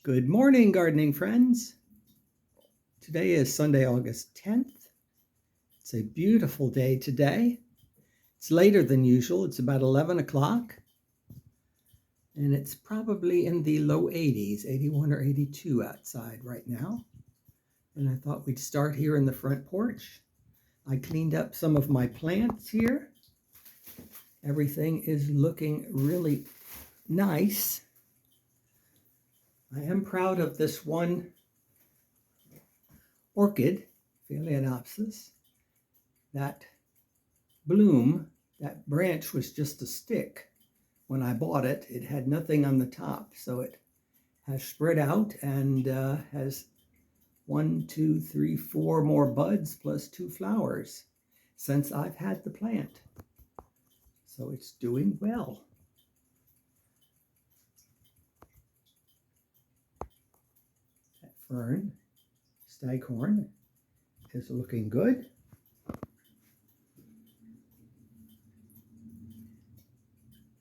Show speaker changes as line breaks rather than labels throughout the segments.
Good morning, gardening friends. Today is Sunday, August 10th. It's a beautiful day today. It's later than usual. It's about 11 o'clock. And it's probably in the low 80s, 81 or 82 outside right now. And I thought we'd start here in the front porch. I cleaned up some of my plants here. Everything is looking really nice. I am proud of this one orchid, Phalaenopsis. That bloom, that branch was just a stick. When I bought it, it had nothing on the top, so it has spread out and has 1, 2, 3, 4 more buds plus 2 flowers since I've had the plant. So it's doing well. That fern, staghorn, is looking good.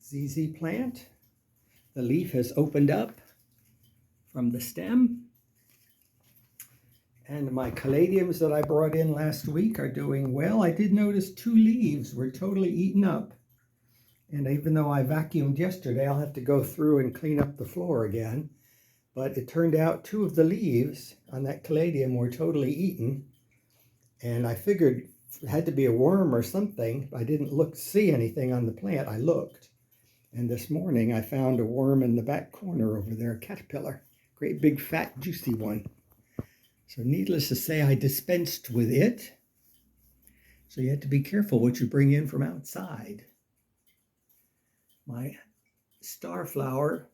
ZZ plant, the leaf has opened up from the stem. And my caladiums that I brought in last week are doing well. I did notice 2 leaves were totally eaten up. And even though I vacuumed yesterday, I'll have to go through and clean up the floor again. But it turned out 2 of the leaves on that caladium were totally eaten. And I figured it had to be a worm or something. I didn't see anything on the plant. I looked. And this morning I found a worm in the back corner over there, a caterpillar. Great big fat juicy one. So needless to say, I dispensed with it. So you have to be careful what you bring in from outside. My starflower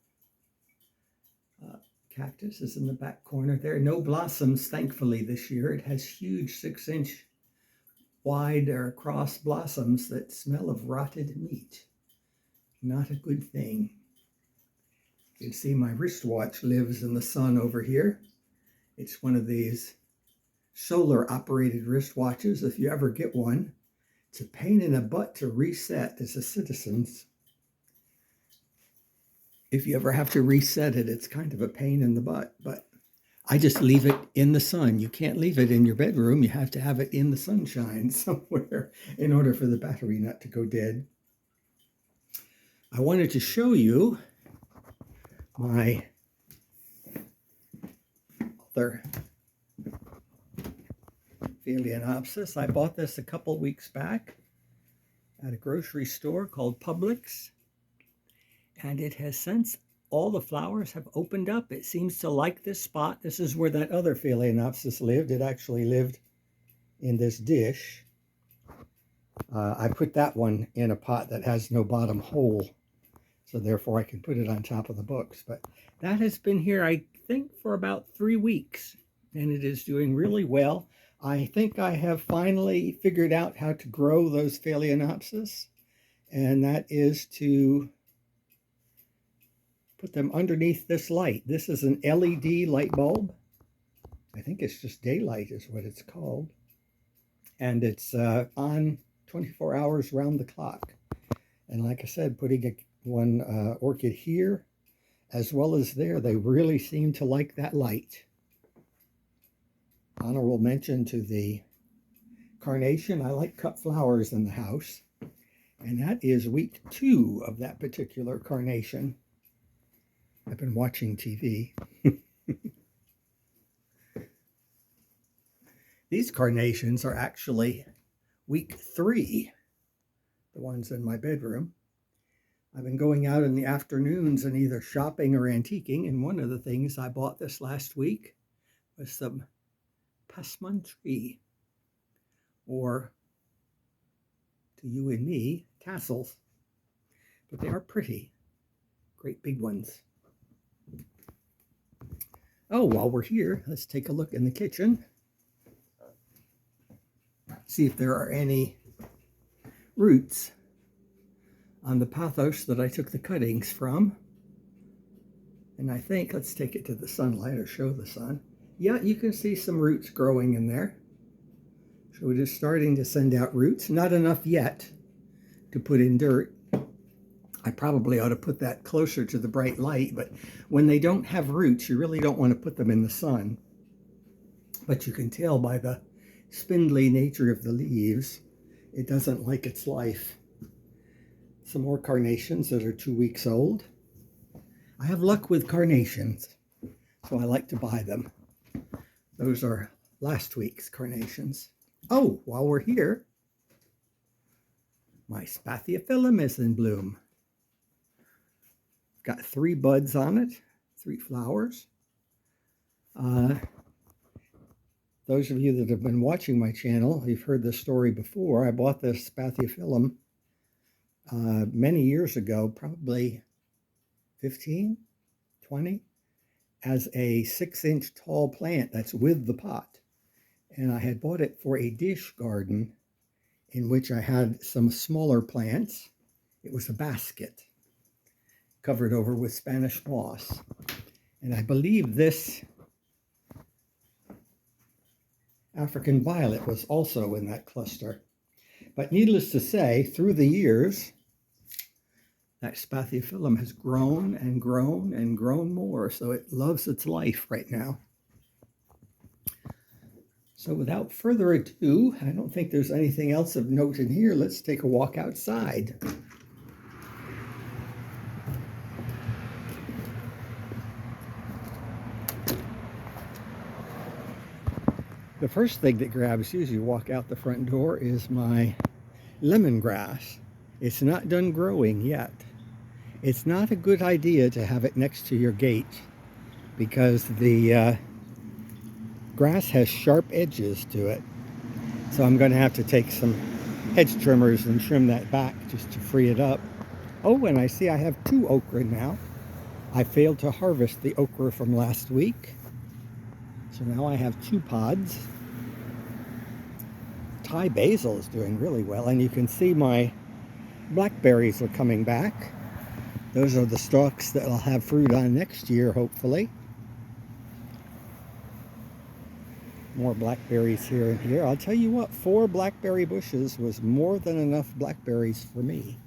cactus is in the back corner there. No blossoms, thankfully, this year. It has huge 6-inch wide or cross blossoms that smell of rotted meat. Not a good thing. You can see my wristwatch lives in the sun over here. It's one of these solar operated wristwatches. If you ever get one, it's a pain in the butt to reset as a citizen's. If you ever have to reset it, it's kind of a pain in the butt, but I just leave it in the sun. You can't leave it in your bedroom. You have to have it in the sunshine somewhere in order for the battery not to go dead. I wanted to show you my other Phalaenopsis. I bought this a couple weeks back at a grocery store called Publix, and it has since all the flowers have opened up. It seems to like this spot. This is where that other Phalaenopsis lived. It actually lived in this dish. I put that one in a pot that has no bottom hole, so therefore I can put it on top of the books. But that has been here, I think, for about 3 weeks, and it is doing really well. I think I have finally figured out how to grow those Phalaenopsis, and that is to put them underneath this light. This is an LED light bulb. I think it's just daylight is what it's called. And it's on 24 hours round the clock. And like I said, putting one orchid here as well as there, they really seem to like that light. Honorable mention to the carnation. I like cut flowers in the house. And that is week 2 of that particular carnation. I've been watching TV. These carnations are actually week 3, the ones in my bedroom. I've been going out in the afternoons and either shopping or antiquing, and one of the things I bought this last week was some passementerie, or to you and me, tassels. But they are pretty, great big ones. Oh, while we're here, let's take a look in the kitchen. See if there are any roots on the pothos that I took the cuttings from. And I think, let's take it to the sunlight or show the sun. Yeah, you can see some roots growing in there. So it is starting to send out roots. Not enough yet to put in dirt. I probably ought to put that closer to the bright light, but when they don't have roots, you really don't want to put them in the sun. But you can tell by the spindly nature of the leaves, it doesn't like its life. Some more carnations that are 2 weeks old. I have luck with carnations, so I like to buy them. Those are last week's carnations. Oh, while we're here, my Spathiphyllum is in bloom. Got 3 buds on it, 3 flowers. Those of you that have been watching my channel, you've heard this story before. I bought this Spathiphyllum many years ago, probably 15, 20, as a 6-inch tall plant that's with the pot. And I had bought it for a dish garden in which I had some smaller plants. It was a basket covered over with Spanish moss. And I believe this African violet was also in that cluster. But needless to say, through the years, that Spathiphyllum has grown and grown and grown more, so it loves its life right now. So without further ado, I don't think there's anything else of note in here. Let's take a walk outside. The first thing that grabs you as you walk out the front door is my lemongrass. It's not done growing yet. It's not a good idea to have it next to your gate because the grass has sharp edges to it. So I'm going to have to take some hedge trimmers and trim that back just to free it up. Oh, and I see I have 2 okra now. I failed to harvest the okra from last week. So now I have 2 pods. Thai basil is doing really well, and you can see my blackberries are coming back. Those are the stalks that I'll have fruit on next year, hopefully. More blackberries here and here. I'll tell you what, 4 blackberry bushes was more than enough blackberries for me.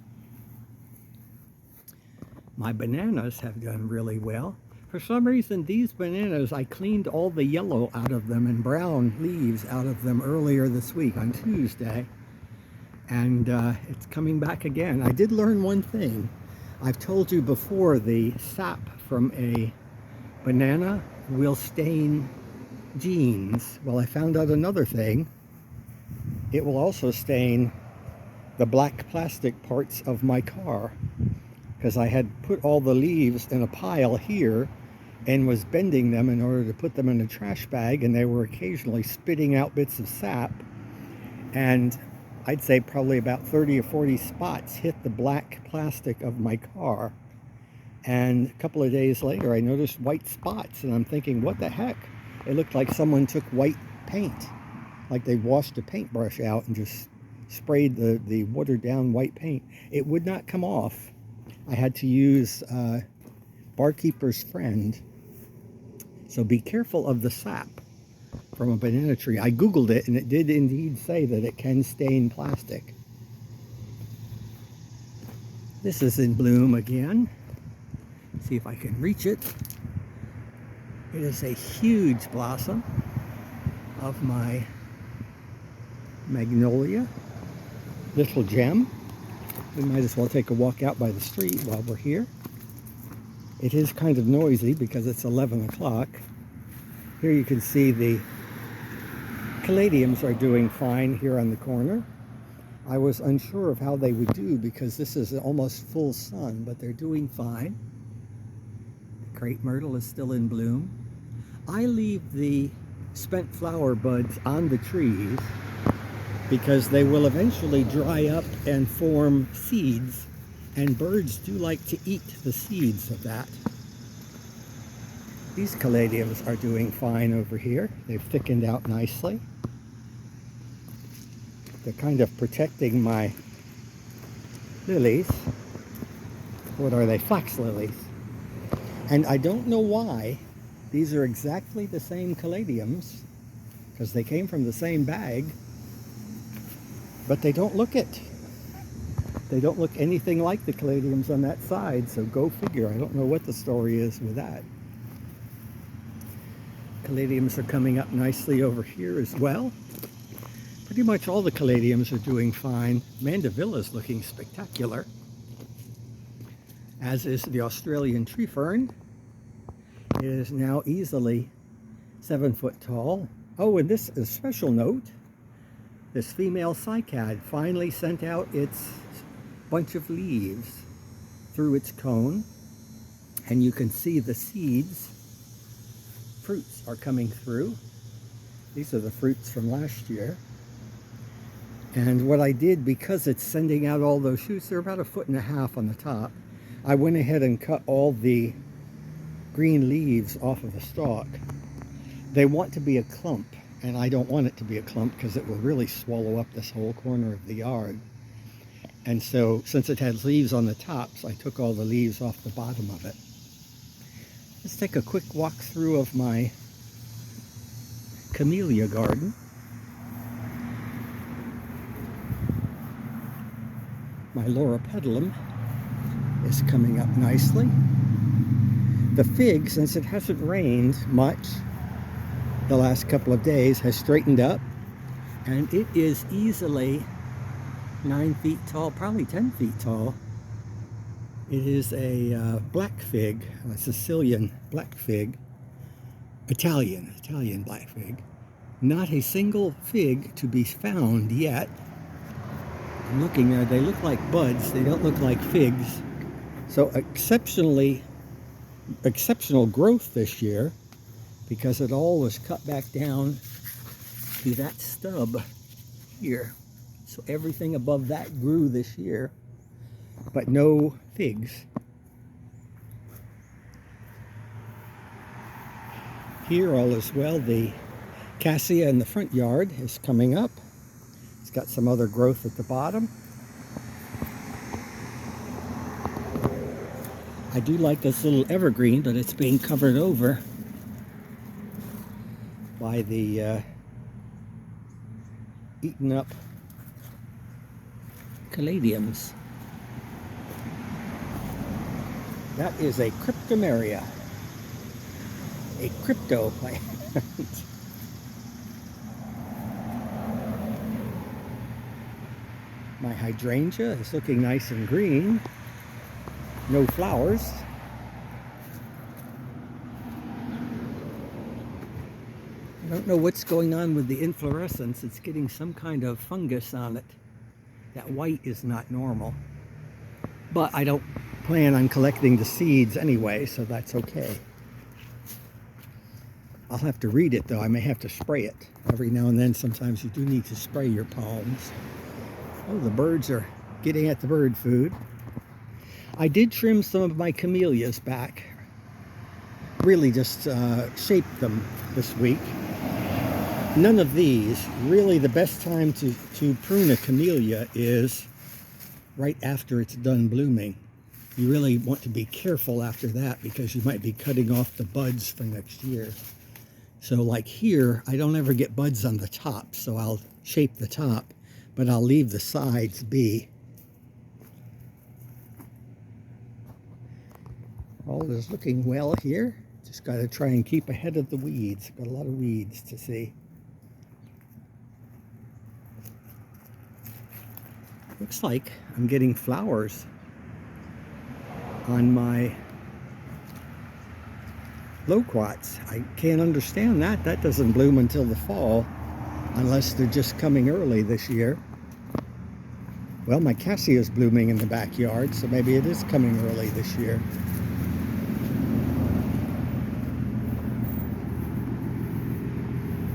My bananas have done really well. For some reason, these bananas, I cleaned all the yellow out of them and brown leaves out of them earlier this week on Tuesday. And it's coming back again. I did learn one thing. I've told you before, the sap from a banana will stain jeans. Well, I found out another thing. It will also stain the black plastic parts of my car, because I had put all the leaves in a pile here and was bending them in order to put them in a trash bag, and they were occasionally spitting out bits of sap, and I'd say probably about 30 or 40 spots hit the black plastic of my car. And a couple of days later I noticed white spots, and I'm thinking, what the heck? It looked like someone took white paint, like they washed a paintbrush out and just sprayed the watered down white paint. It would not come off. I had to use Barkeeper's Friend. So be careful of the sap from a banana tree. I googled it, and it did indeed say that it can stain plastic. This is in bloom again. See if I can reach it. It is a huge blossom of my magnolia, Little Gem. We might as well take a walk out by the street while we're here. It is kind of noisy because it's 11 o'clock. Here you can see the caladiums are doing fine here on the corner. I was unsure of how they would do because this is almost full sun, but they're doing fine. The crepe myrtle is still in bloom. I leave the spent flower buds on the trees because they will eventually dry up and form seeds, and birds do like to eat the seeds of that. These caladiums are doing fine over here. They've thickened out nicely. They're kind of protecting my lilies. What are they? Flax lilies. And I don't know why these are exactly the same caladiums, because they came from the same bag, but they don't look it. they don't look anything like the caladiums on that side, so go figure. I don't know what the story is with that. Caladiums are coming up nicely over here as well. Pretty much all the caladiums are doing fine. Mandevilla is looking spectacular, as is the Australian tree fern. It is now easily 7 foot tall. Oh, and this is a special note. This female cycad finally sent out its bunch of leaves through its cone, and you can see the seeds. Fruits are coming through. These are the fruits from last year. And what I did, because it's sending out all those shoots, they're about 1.5 feet on the top, I went ahead and cut all the green leaves off of the stalk. They want to be a clump, and I don't want it to be a clump because it will really swallow up this whole corner of the yard. And so, since it has leaves on the tops, I took all the leaves off the bottom of it. Let's take a quick walk through of my camellia garden. My loropetalum is coming up nicely. The fig, since it hasn't rained much the last couple of days, has straightened up, and it is easily 9 feet tall, probably 10 feet tall. It is a black fig, a Sicilian black fig, Italian black fig. Not a single fig to be found yet. I'm looking there, they look like buds, they don't look like figs. So exceptional growth this year, because it all was cut back down to that stub here. So everything above that grew this year, but no figs. Here all is well. The cassia in the front yard is coming up. It's got some other growth at the bottom. I do like this little evergreen, but it's being covered over by the eaten up caladiums. That is a cryptomeria, a crypto plant. My hydrangea is looking nice and green. No flowers. I don't know what's going on with the inflorescence. It's getting some kind of fungus on it. That white is not normal. But I don't plan on collecting the seeds anyway, so that's okay. I'll have to read it though. I may have to spray it. Every now and then, sometimes you do need to spray your palms. Oh, the birds are getting at the bird food. I did trim some of my camellias back. Really just shaped them this week. None of these. Really the best time to prune a camellia is right after it's done blooming. You really want to be careful after that because you might be cutting off the buds for next year. So like here, I don't ever get buds on the top, so I'll shape the top, but I'll leave the sides be. All is looking well here. Just got to try and keep ahead of the weeds. Got a lot of weeds to see. Looks like I'm getting flowers on my loquats. I can't understand that. That doesn't bloom until the fall, unless they're just coming early this year. Well, my cassia is blooming in the backyard, so maybe it is coming early this year.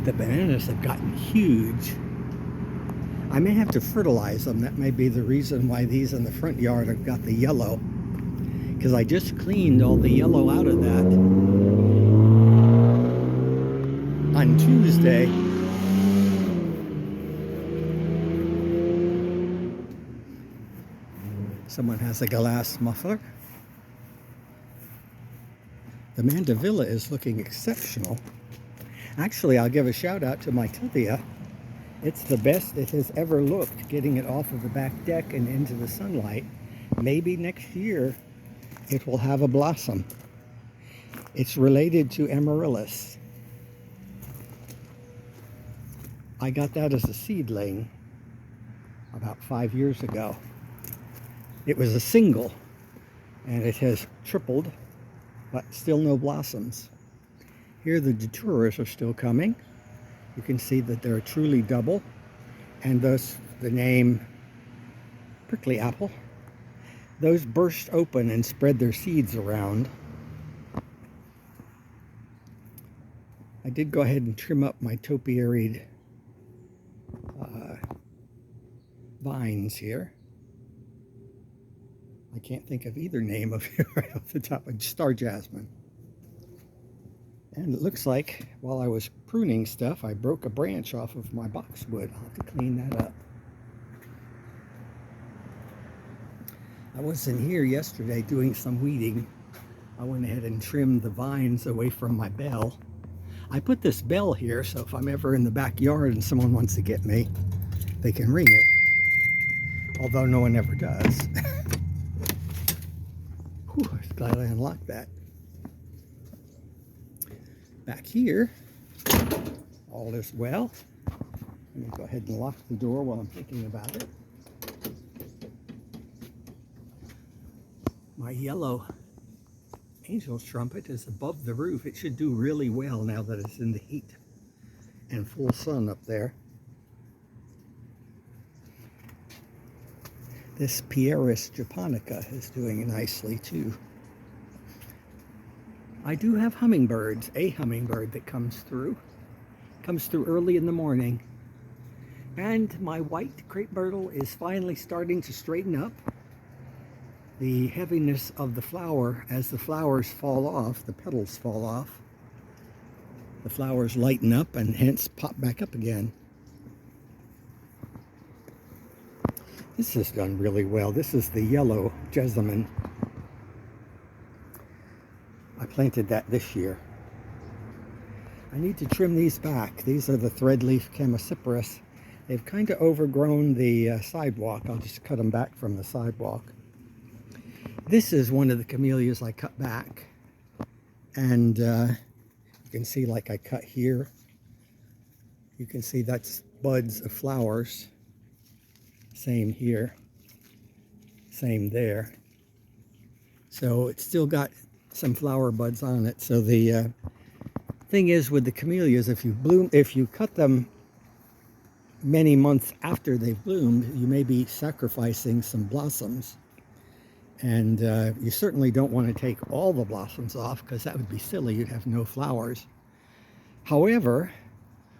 The bananas have gotten huge. I may have to fertilize them. That may be the reason why these in the front yard have got the yellow, because I just cleaned all the yellow out of that on Tuesday. Someone has a glass muffler. The mandevilla is looking exceptional. Actually, I'll give a shout out to my tibia. It's the best it has ever looked, getting it off of the back deck and into the sunlight. Maybe next year it will have a blossom. It's related to amaryllis. I got that as a seedling about 5 years ago. It was a single, and it has tripled, but still no blossoms. Here the daturas are still coming. You can see that they're truly double, and thus the name prickly apple. Those burst open and spread their seeds around. I did go ahead and trim up my topiaried vines here. I can't think of either name of it right off the top. Star jasmine. And it looks like while I was pruning stuff, I broke a branch off of my boxwood. I'll have to clean that up. I was in here yesterday doing some weeding. I went ahead and trimmed the vines away from my bell. I put this bell here so if I'm ever in the backyard and someone wants to get me, they can ring it. Although no one ever does. Whew, I'm glad I unlocked that. Back here, all is well. Let me go ahead and lock the door while I'm thinking about it. My yellow angel's trumpet is above the roof. It should do really well now that it's in the heat and full sun up there. This Pieris japonica is doing nicely too. I do have hummingbirds, a hummingbird that comes through early in the morning. And my white crepe myrtle is finally starting to straighten up. The heaviness of the flower, as the flowers fall off, the petals fall off, the flowers lighten up and hence pop back up again. This has done really well. This is the yellow jessamine. I planted that this year. I need to trim these back. These are the threadleaf chamaecyparis. They've kind of overgrown the sidewalk. I'll just cut them back from the sidewalk. This is one of the camellias I cut back. And you can see like I cut here. You can see that's buds of flowers. Same here. Same there. So it's still got some flower buds on it. So the thing is with the camellias, if you cut them many months after they've bloomed, you may be sacrificing some blossoms. And you certainly don't want to take all the blossoms off because that would be silly. You'd have no flowers. However,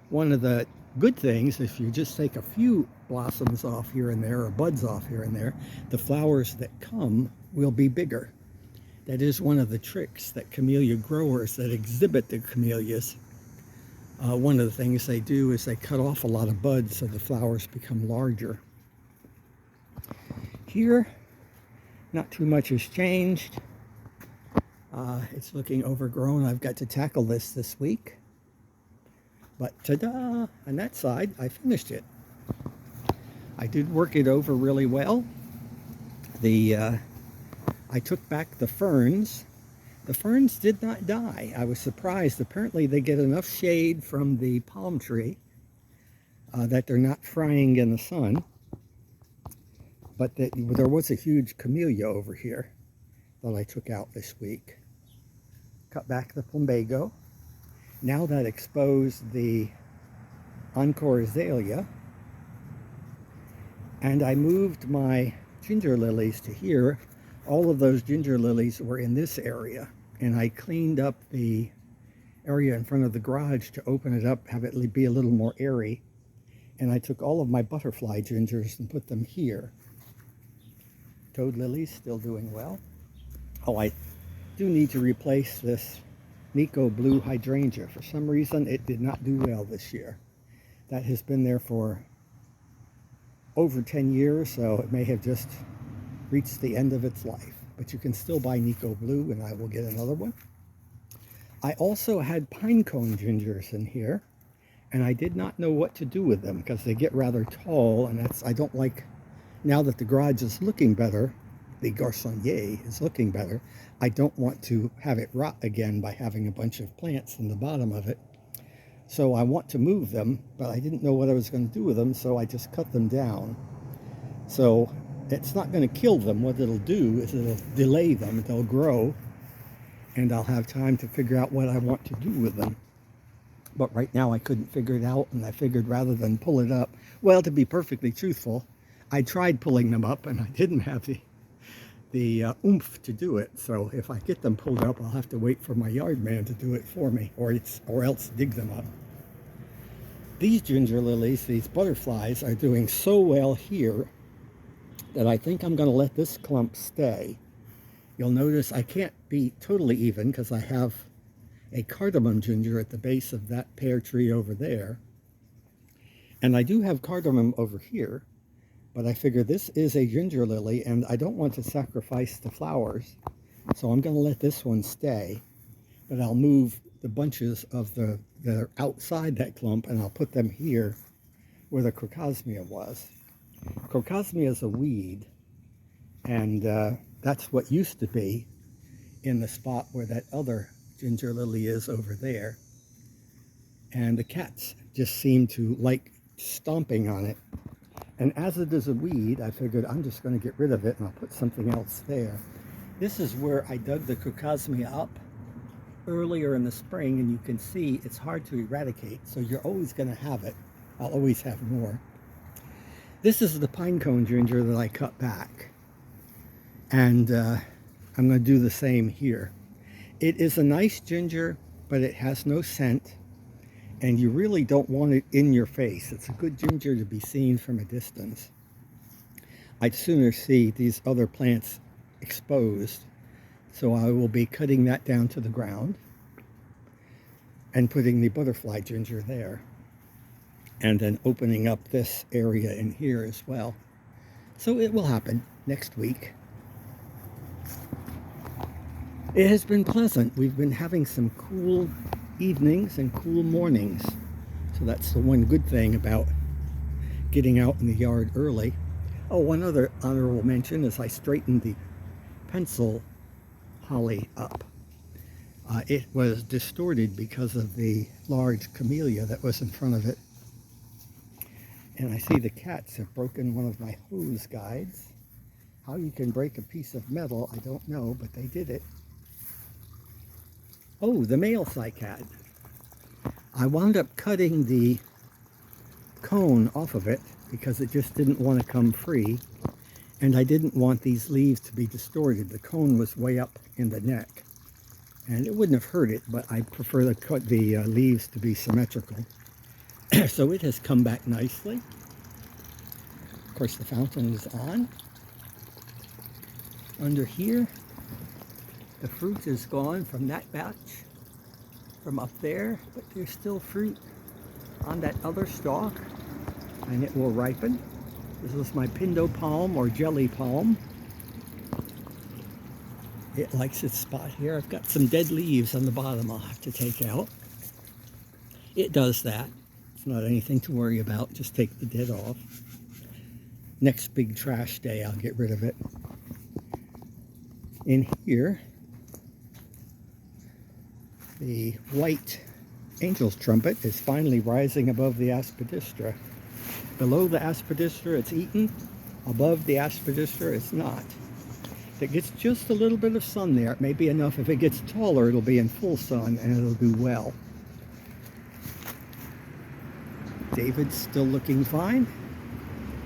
one of the good things, if you just take a few blossoms off here and there or buds off here and there, the flowers that come will be bigger. That is one of the tricks that camellia growers that exhibit the camellias. One of the things they do is they cut off a lot of buds so the flowers become larger. Here, not too much has changed. It's looking overgrown. I've got to tackle this week. But ta-da! On that side, I finished it. I did work it over really well. I took back the ferns. The ferns did not die. I was surprised. Apparently they get enough shade from the palm tree that they're not frying in the sun. But there was a huge camellia over here that I took out this week. Cut back the plumbago. Now that exposed the encore azalea. And I moved my ginger lilies to here. All of those ginger lilies were in this area. And I cleaned up the area in front of the garage to open it up, have it be a little more airy. And I took all of my butterfly gingers and put them here. Toad lilies still doing well. Oh, I do need to replace this Nico blue hydrangea. For some reason, it did not do well this year. That has been there for over 10 years, so it may have just reached the end of its life. But you can still buy Nico blue, and I will get another one. I also had pinecone gingers in here, and I did not know what to do with them because they get rather tall, and I don't like, now that the garage is looking better, the garçonnier is looking better, I don't want to have it rot again by having a bunch of plants in the bottom of it. So I want to move them, but I didn't know what I was going to do with them, so I just cut them down. So it's not going to kill them. What it'll do is it'll delay them. They'll grow, and I'll have time to figure out what I want to do with them. But right now I couldn't figure it out, and I figured rather than pull it up, well, to be perfectly truthful, I tried pulling them up, and I didn't have the oomph to do it. So if I get them pulled up, I'll have to wait for my yard man to do it for me, or else dig them up. These ginger lilies, these butterflies, are doing so well here that I think I'm going to let this clump stay. You'll notice I can't be totally even because I have a cardamom ginger at the base of that pear tree over there. And I do have cardamom over here, but I figure this is a ginger lily and I don't want to sacrifice the flowers. So I'm going to let this one stay, but I'll move the bunches of that are outside that clump, and I'll put them here where the crocosmia was. Crocosmia is a weed, and that's what used to be in the spot where that other ginger lily is over there. And the cats just seem to like stomping on it. And as it is a weed, I figured I'm just going to get rid of it and I'll put something else there. This is where I dug the crocosmia up earlier in the spring, and you can see it's hard to eradicate, so you're always going to have it. I'll always have more. This is the pinecone ginger that I cut back, and I'm going to do the same here. It is a nice ginger, but it has no scent, and you really don't want it in your face. It's a good ginger to be seen from a distance. I'd sooner see these other plants exposed, so I will be cutting that down to the ground and putting the butterfly ginger there, and then opening up this area in here as well. So it will happen next week. It has been pleasant. We've been having some cool evenings and cool mornings. So that's the one good thing about getting out in the yard early. Oh, one other honorable mention is I straightened the pencil holly up. It was distorted because of the large camellia that was in front of it. And I see the cats have broken one of my hose guides. How you can break a piece of metal, I don't know, but they did it. Oh, the male cycad. I wound up cutting the cone off of it because it just didn't want to come free. And I didn't want these leaves to be distorted. The cone was way up in the neck. And it wouldn't have hurt it, but I prefer the leaves to be symmetrical. So it has come back nicely. Of course, the fountain is on. Under here, the fruit is gone from that batch, from up there, but there's still fruit on that other stalk, and it will ripen. This is my pindo palm or jelly palm. It likes its spot here. I've got some dead leaves on the bottom I'll have to take out. It does that. It's not anything to worry about. Just take the dead off. Next big trash day, I'll get rid of it. In here, the white angel's trumpet is finally rising above the aspidistra. Below the aspidistra, it's eaten. Above the aspidistra, it's not. If it gets just a little bit of sun there, it may be enough. If it gets taller, it'll be in full sun and it'll do well. David's still looking fine.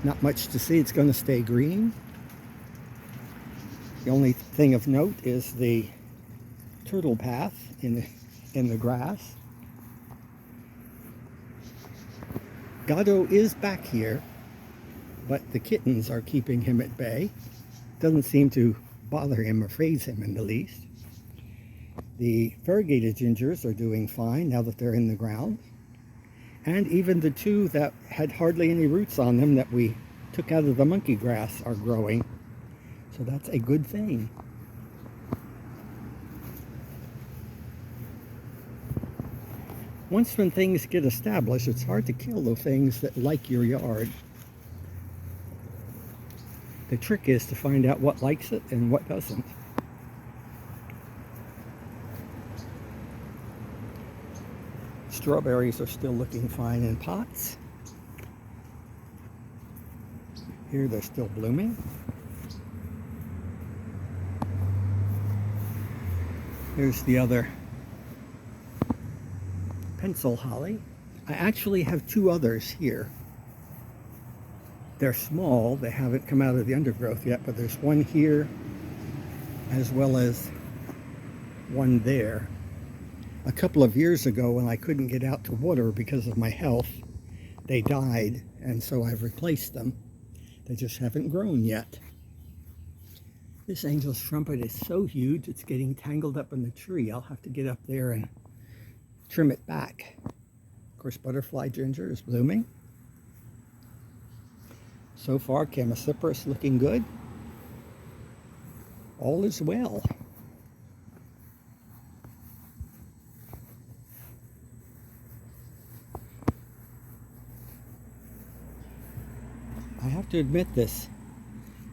Not much to see. It's going to stay green. The only thing of note is the turtle path in the grass. Gatto is back here, but the kittens are keeping him at bay. Doesn't seem to bother him or faze him in the least. The variegated gingers are doing fine now that they're in the ground. And even the two that had hardly any roots on them that we took out of the monkey grass are growing. So that's a good thing. Once when things get established, it's hard to kill the things that like your yard. The trick is to find out what likes it and what doesn't. Strawberries are still looking fine in pots. Here they're still blooming. Here's the other pencil holly. I actually have two others here. They're small, they haven't come out of the undergrowth yet, but there's one here as well as one there. A couple of years ago, when I couldn't get out to water because of my health, they died, and so I've replaced them. They just haven't grown yet. This angel's trumpet is so huge, it's getting tangled up in the tree. I'll have to get up there and trim it back. Of course, butterfly ginger is blooming. So far, Chamaecyparis looking good. All is well. I have to admit, this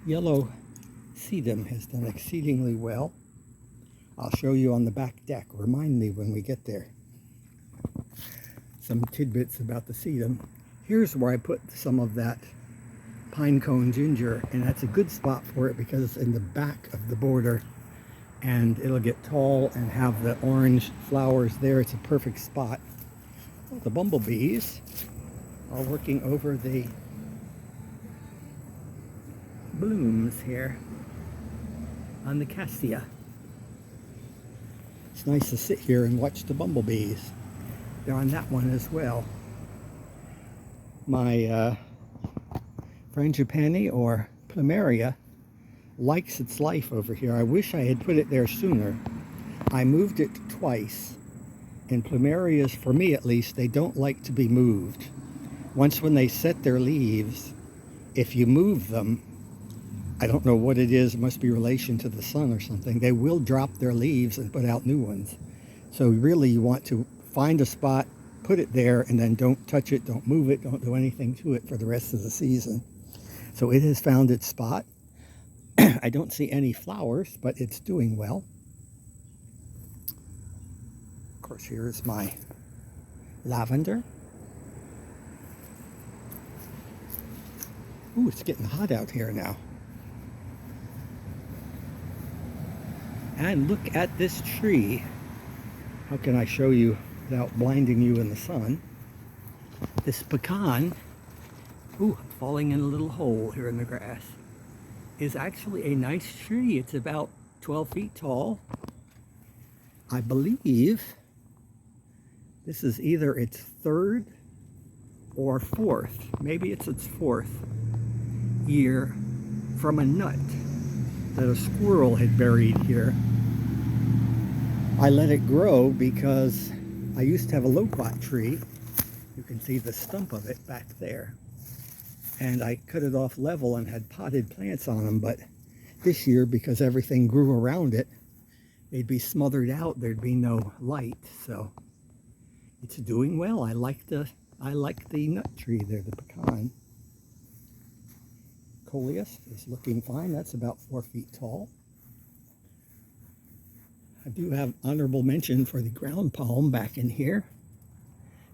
yellow sedum has done exceedingly well. I'll show you on the back deck. Remind me when we get there. Some tidbits about the sedum. Here's where I put some of that pine cone ginger, and that's a good spot for it because it's in the back of the border and it'll get tall and have the orange flowers there. It's a perfect spot. Well, the bumblebees are working over the blooms here on the cassia. It's nice to sit here and watch the bumblebees. They're on that one as well. My frangipani or plumeria likes its life over here. I wish I had put it there sooner. I moved it twice, and plumerias, for me at least, they don't like to be moved. Once when they set their leaves, if you move them, I don't know what it is, it must be relation to the sun or something, they will drop their leaves and put out new ones. So really you want to find a spot, put it there, and then don't touch it, don't move it, don't do anything to it for the rest of the season. So it has found its spot. I don't see any flowers, but it's doing well. Of course, here is my lavender. Ooh, it's getting hot out here now. And look at this tree. How can I show you without blinding you in the sun? This pecan, ooh, I'm falling in a little hole here in the grass, is actually a nice tree. It's about 12 feet tall. I believe this is either its third or fourth, maybe it's its fourth year from a nut that a squirrel had buried here. I let it grow because I used to have a loquat tree. You can see the stump of it back there. And I cut it off level and had potted plants on them, but this year, because everything grew around it, they'd be smothered out, there'd be no light, so it's doing well. I like the nut tree there, the pecan. Coleus is looking fine. That's about 4 feet tall. I do have honorable mention for the ground palm back in here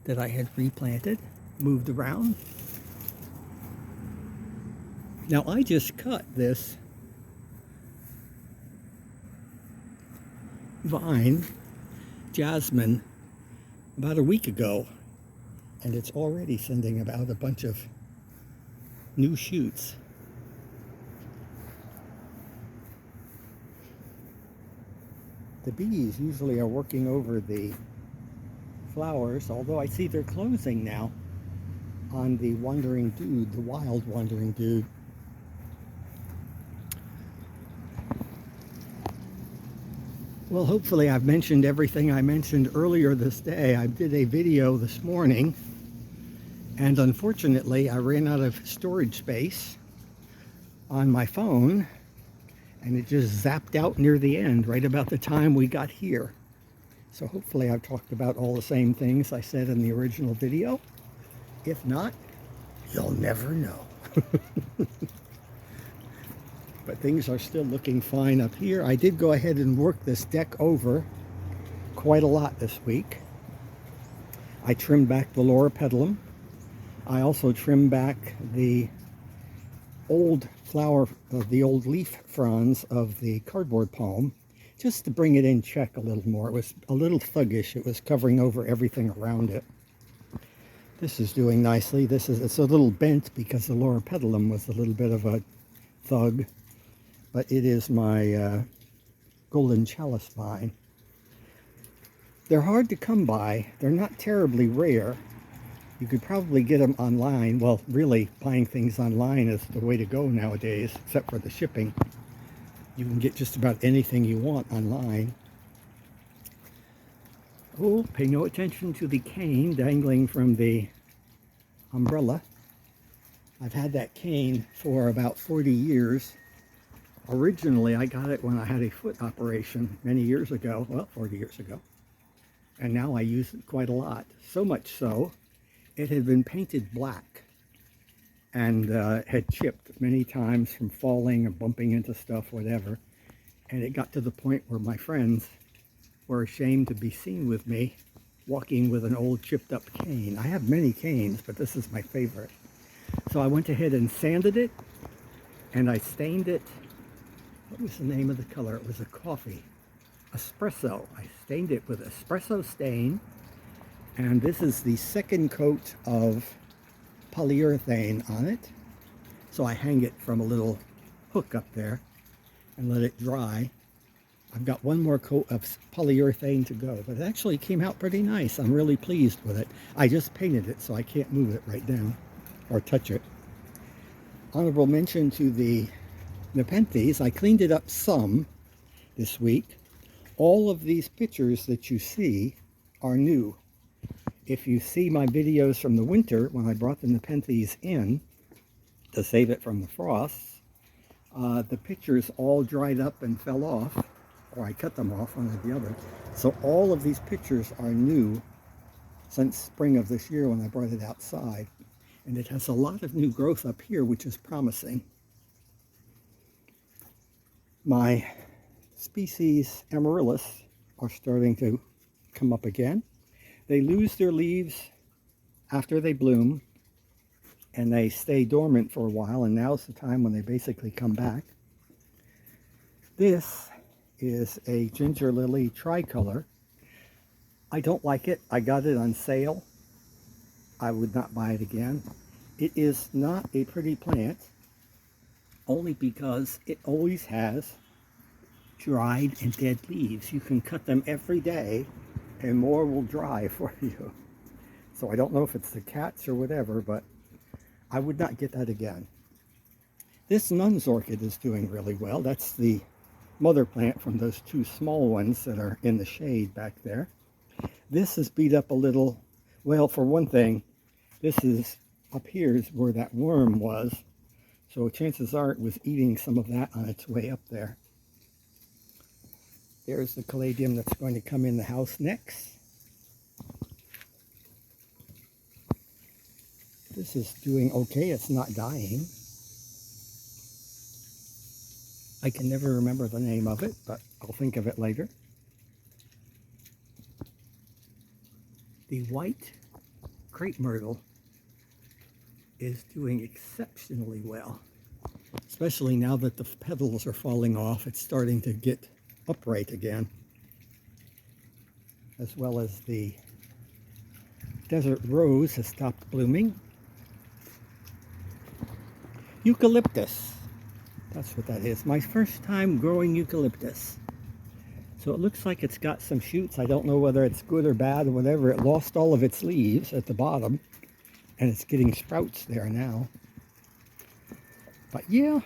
that I had replanted, moved around. Now I just cut this vine, jasmine, about a week ago, and it's already sending about a bunch of new shoots. The bees usually are working over the flowers, although I see they're closing now on the wandering dude, the wild wandering dude. Well, hopefully I've mentioned everything I mentioned earlier this day. I did a video this morning, and unfortunately I ran out of storage space on my phone, and it just zapped out near the end, right about the time we got here. So hopefully I've talked about all the same things I said in the original video. If not, you'll never know. But things are still looking fine up here. I did go ahead and work this deck over quite a lot this week. I trimmed back the loropetalum. I also trimmed back the old flower, the old leaf fronds of the cardboard palm, just to bring it in check a little more. It was a little thuggish. It was covering over everything around it. This is doing nicely. It's a little bent because the loropetalum was a little bit of a thug, but it is my golden chalice vine. They're hard to come by. They're not terribly rare. You could probably get them online. Well, really, buying things online is the way to go nowadays, except for the shipping. You can get just about anything you want online. Oh, pay no attention to the cane dangling from the umbrella. I've had that cane for about 40 years. Originally, I got it when I had a foot operation many years ago. Well, 40 years ago. And now I use it quite a lot. So much so, it had been painted black and had chipped many times from falling or bumping into stuff, whatever. And it got to the point where my friends were ashamed to be seen with me walking with an old chipped up cane. I have many canes, but this is my favorite. So I went ahead and sanded it, and I stained it. What was the name of the color? It was a coffee. Espresso. I stained it with espresso stain, and this is the second coat of polyurethane on it. So I hang it from a little hook up there and let it dry. I've got one more coat of polyurethane to go, but it actually came out pretty nice. I'm really pleased with it. I just painted it, so I can't move it right now or touch it. Honorable mention to the Nepenthes. I cleaned it up some this week. All of these pictures that you see are new. If you see my videos from the winter, when I brought the Nepenthes in to save it from the frosts, the pictures all dried up and fell off, or I cut them off, one or the other. So all of these pictures are new since spring of this year when I brought it outside. And it has a lot of new growth up here, which is promising. My species amaryllis are starting to come up again. They lose their leaves after they bloom, and they stay dormant for a while, and now's the time when they basically come back. This is a ginger lily tricolor. I don't like it. I got it on sale. I would not buy it again. It is not a pretty plant, only because it always has dried and dead leaves. You can cut them every day and more will dry for you. So I don't know if it's the cats or whatever, but I would not get that again. This nun's orchid is doing really well. That's the mother plant from those two small ones that are in the shade back there. This is beat up a little. Well, for one thing, this is up here is where that worm was. So chances are it was eating some of that on its way up there. There's the caladium that's going to come in the house next. This is doing okay. It's not dying. I can never remember the name of it, but I'll think of it later. The white crepe myrtle is doing exceptionally well, especially now that the petals are falling off. It's starting to get upright again, as well as the desert rose has stopped blooming. Eucalyptus, that's what that is. My first time growing eucalyptus. So it looks like it's got some shoots. I don't know whether it's good or bad or whatever. It lost all of its leaves at the bottom, and it's getting sprouts there now. But yeah,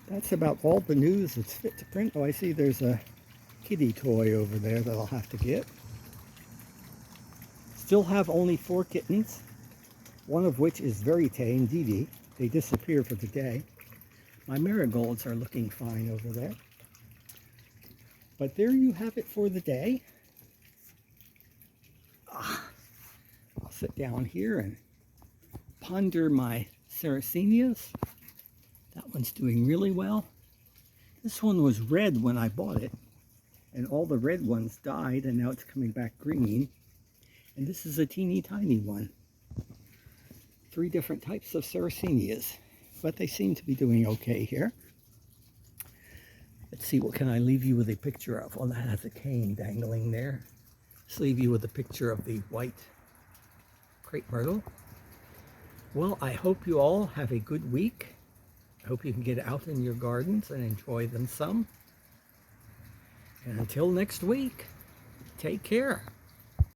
that's about all the news that's fit to print. Oh, I see there's a kitty toy over there that I'll have to get. Still have only 4 kittens, one of which is very tame, Dee Dee. They disappear for the day. My marigolds are looking fine over there. But there you have it for the day. sit down here and ponder my Sarracenias. That one's doing really well. This one was red when I bought it, and all the red ones died, and now it's coming back green. And this is a teeny tiny one. 3 different types of Sarracenias, but they seem to be doing okay here. Let's see, what can I leave you with a picture of? Well, that has a cane dangling there. Let's leave you with a picture of the white crepe myrtle. Well, I hope you all have a good week. I hope you can get out in your gardens and enjoy them some. And until next week, take care.